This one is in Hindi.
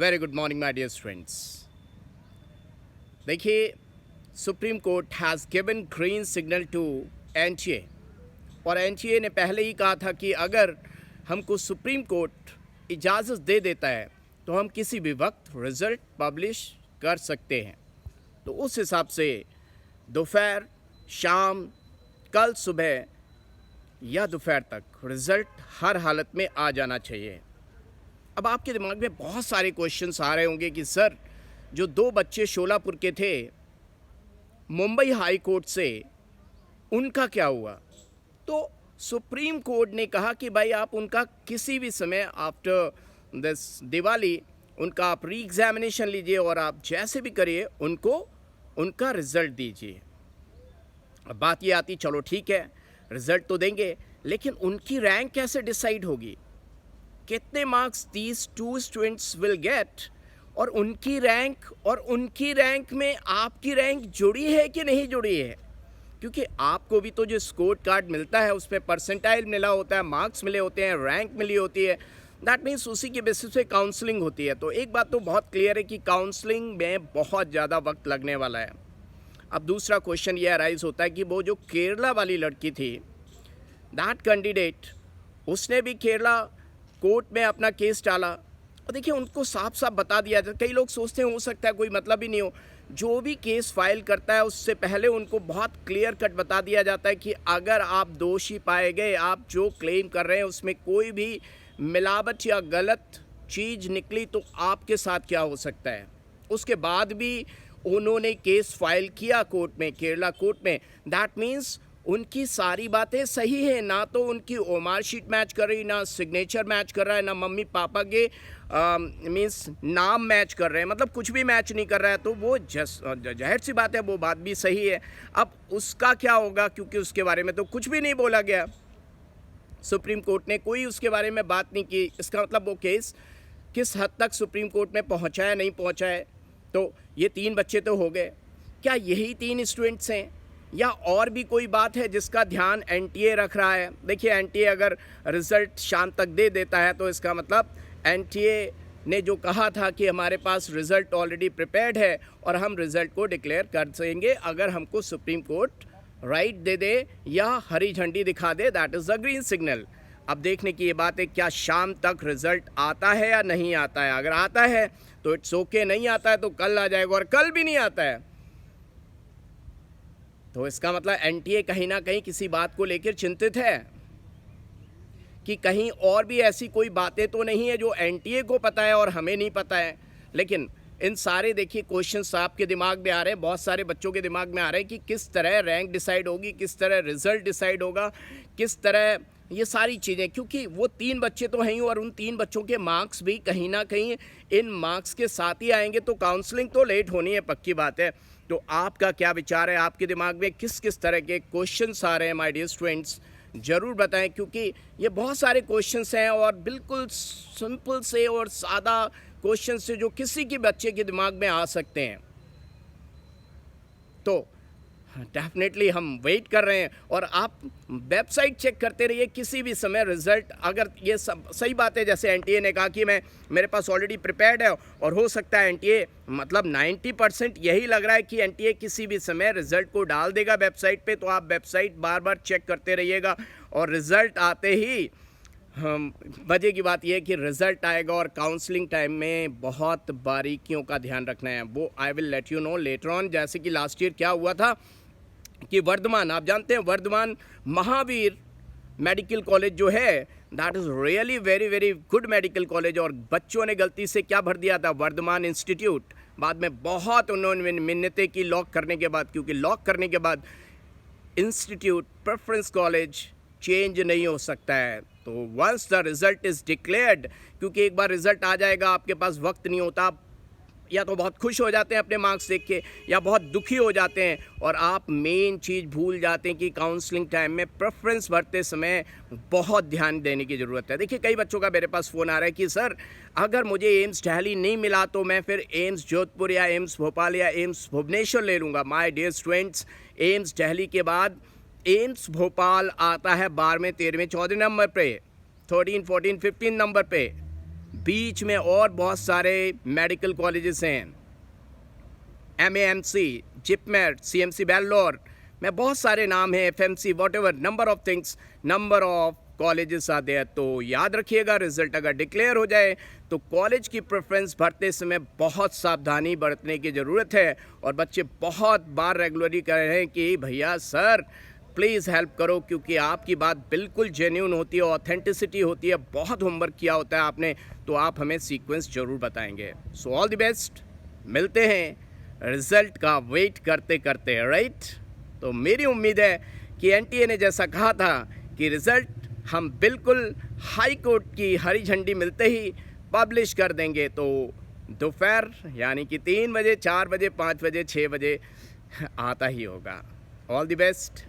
Very good morning my dear students. देखिए, supreme court has given green signal to NTA और एनटीए ने पहले ही कहा था कि अगर हमको सुप्रीम कोर्ट इजाज़त दे देता है तो हम किसी भी वक्त रिज़ल्ट पब्लिश कर सकते हैं। तो उस हिसाब से दोपहर, शाम, कल सुबह या दोपहर तक रिज़ल्ट हर हालत में आ जाना चाहिए। अब आपके दिमाग में बहुत सारे क्वेश्चंस आ रहे होंगे कि सर, जो 2 बच्चे शोलापुर के थे मुंबई हाई कोर्ट से, उनका क्या हुआ? तो सुप्रीम कोर्ट ने कहा कि भाई आप उनका किसी भी समय आफ्टर दिस दिवाली उनका आप री एग्जामिनेशन लीजिए और आप जैसे भी करिए उनको उनका रिज़ल्ट दीजिए। अब बात ये आती, चलो ठीक है, रिज़ल्ट तो देंगे, लेकिन उनकी रैंक कैसे डिसाइड होगी? कितने marks these 2 students will get, और उनकी रैंक में आपकी रैंक जुड़ी है कि नहीं जुड़ी है? क्योंकि आपको भी तो जो स्कोर कार्ड मिलता है उस पर परसेंटाइल मिला होता है, मार्क्स मिले होते हैं, रैंक मिली होती है। दैट मीन्स उसी के बेसिस पे काउंसलिंग होती है। तो एक बात तो बहुत क्लियर है कि काउंसलिंग में बहुत ज़्यादा वक्त लगने वाला है। अब दूसरा क्वेश्चन ये अराइज होता है कि वो जो केरला वाली लड़की थी, दैट कैंडिडेट, उसने भी केरला कोर्ट में अपना केस डाला और देखिए उनको साफ साफ बता दिया जाता। कई लोग सोचते हैं हो सकता है कोई मतलब ही नहीं हो, जो भी केस फाइल करता है उससे पहले उनको बहुत क्लियर कट बता दिया जाता है कि अगर आप दोषी पाए गए, आप जो क्लेम कर रहे हैं उसमें कोई भी मिलावट या गलत चीज़ निकली तो आपके साथ क्या हो सकता है। उसके बाद भी उन्होंने केस फाइल किया कोर्ट में, केरला कोर्ट में। दैट मीन्स उनकी सारी बातें सही हैं, ना तो उनकी मार्कशीट मैच कर रही, ना सिग्नेचर मैच कर रहा है, ना मम्मी पापा के मीन्स नाम मैच कर रहे हैं, मतलब कुछ भी मैच नहीं कर रहा है। तो वो जाहिर सी बात है, वो बात भी सही है। अब उसका क्या होगा, क्योंकि उसके बारे में तो कुछ भी नहीं बोला गया, सुप्रीम कोर्ट ने कोई उसके बारे में बात नहीं की। इसका मतलब वो केस किस हद तक सुप्रीम कोर्ट में पहुंचा है, नहीं पहुंचा है। तो ये 3 बच्चे तो हो गए, क्या यही 3 स्टूडेंट्स हैं या और भी कोई बात है जिसका ध्यान एनटीए रख रहा है? देखिए, एनटीए अगर रिज़ल्ट शाम तक दे देता है तो इसका मतलब एनटीए ने जो कहा था कि हमारे पास रिज़ल्ट ऑलरेडी प्रिपेयर्ड है और हम रिज़ल्ट को डिक्लेयर कर देंगे अगर हमको सुप्रीम कोर्ट राइट दे दे या हरी झंडी दिखा दे, that is the green signal. अब देखने की ये बात है क्या शाम तक रिज़ल्ट आता है या नहीं आता है। अगर आता है तो इट्स ओके, नहीं आता है तो कल आ जाएगा, और कल भी नहीं आता है तो इसका मतलब एनटीए कहीं ना कहीं किसी बात को लेकर चिंतित है कि कहीं और भी ऐसी कोई बातें तो नहीं है जो एनटीए को पता है और हमें नहीं पता है। लेकिन इन सारे देखिए क्वेश्चंस आपके दिमाग में आ रहे हैं, बहुत सारे बच्चों के दिमाग में आ रहे हैं कि किस तरह रैंक डिसाइड होगी, किस तरह रिजल्ट डिसाइड होगा, किस तरह ये सारी चीज़ें। क्योंकि वो 3 बच्चे तो हैं ही और उन 3 बच्चों के मार्क्स भी कहीं ना कहीं इन मार्क्स के साथ ही आएंगे, तो काउंसलिंग तो लेट होनी है, पक्की बात है। तो आपका क्या विचार है, आपके दिमाग में किस किस तरह के क्वेश्चंस आ रहे हैं माय डियर स्टूडेंट्स, ज़रूर बताएं। क्योंकि ये बहुत सारे क्वेश्चंस हैं और बिल्कुल सिंपल से और सादा क्वेश्चंस से जो किसी के बच्चे के दिमाग में आ सकते हैं। तो डेफिनेटली हम वेट कर रहे हैं और आप वेबसाइट चेक करते रहिए किसी भी समय रिज़ल्ट। अगर ये सब सही बात है, जैसे एनटीए ने कहा कि मेरे पास ऑलरेडी प्रिपेयर्ड है, और हो सकता है एनटीए, मतलब 90% यही लग रहा है कि एनटीए किसी भी समय रिज़ल्ट को डाल देगा वेबसाइट पे। तो आप वेबसाइट बार बार चेक करते रहिएगा और रिज़ल्ट आते ही मज़े की बात यह है कि रिज़ल्ट आएगा और काउंसलिंग टाइम में बहुत बारीकियों का ध्यान रखना है, वो I will let you know later on. जैसे कि लास्ट ईयर क्या हुआ था कि वर्धमान, आप जानते हैं वर्धमान महावीर मेडिकल कॉलेज जो है, that is really very very good medical college, और बच्चों ने गलती से क्या भर दिया था, वर्धमान इंस्टीट्यूट। बाद में बहुत उन्होंने मिन्नतें की लॉक करने के बाद, क्योंकि लॉक करने के बाद इंस्टीट्यूट प्रेफरेंस कॉलेज चेंज नहीं हो सकता है। तो once the result is declared, क्योंकि एक बार रिज़ल्ट आ जाएगा, आपके पास वक्त नहीं होता, या तो बहुत खुश हो जाते हैं अपने मार्क्स देख के या बहुत दुखी हो जाते हैं, और आप मेन चीज़ भूल जाते हैं कि काउंसलिंग टाइम में प्रेफरेंस भरते समय बहुत ध्यान देने की ज़रूरत है। देखिए, कई बच्चों का मेरे पास फ़ोन आ रहा है कि सर, अगर मुझे एम्स दिल्ली नहीं मिला तो मैं फिर एम्स जोधपुर या एम्स भोपाल या एम्स भुवनेश्वर ले लूँगा। My dear students, AIIMS Delhi के बाद एम्स भोपाल आता है 12वें, 13वें, 14 नंबर पे, 13, 14, 15 नंबर पे। बीच में और बहुत सारे मेडिकल कॉलेजेस हैं, MAMC, जिपमेट, CMC बैंगलोर, में बहुत सारे नाम हैं, FMC, what ever, number of things, number of colleges आते हैं। तो याद रखिएगा, रिजल्ट अगर डिक्लेयर हो जाए तो कॉलेज की प्रेफरेंस भरते समय बहुत सावधानी बरतने की ज़रूरत है। और बच्चे बहुत बार रेगुलरली कह रहे हैं कि भैया सर प्लीज़ हेल्प करो, क्योंकि आपकी बात बिल्कुल जेन्यून होती है, ऑथेंटिसिटी होती है, बहुत होमवर्क किया होता है आपने, तो आप हमें सीक्वेंस ज़रूर बताएंगे। सो ऑल द बेस्ट, मिलते हैं रिज़ल्ट का वेट करते करते, राइट। तो मेरी उम्मीद है कि NTA ने जैसा कहा था कि रिज़ल्ट हम बिल्कुल हाई कोर्ट की हरी झंडी मिलते ही पब्लिश कर देंगे, तो दोपहर यानी कि 3 बजे, 4 बजे, 5 बजे, 6 बजे आता ही होगा। All the best.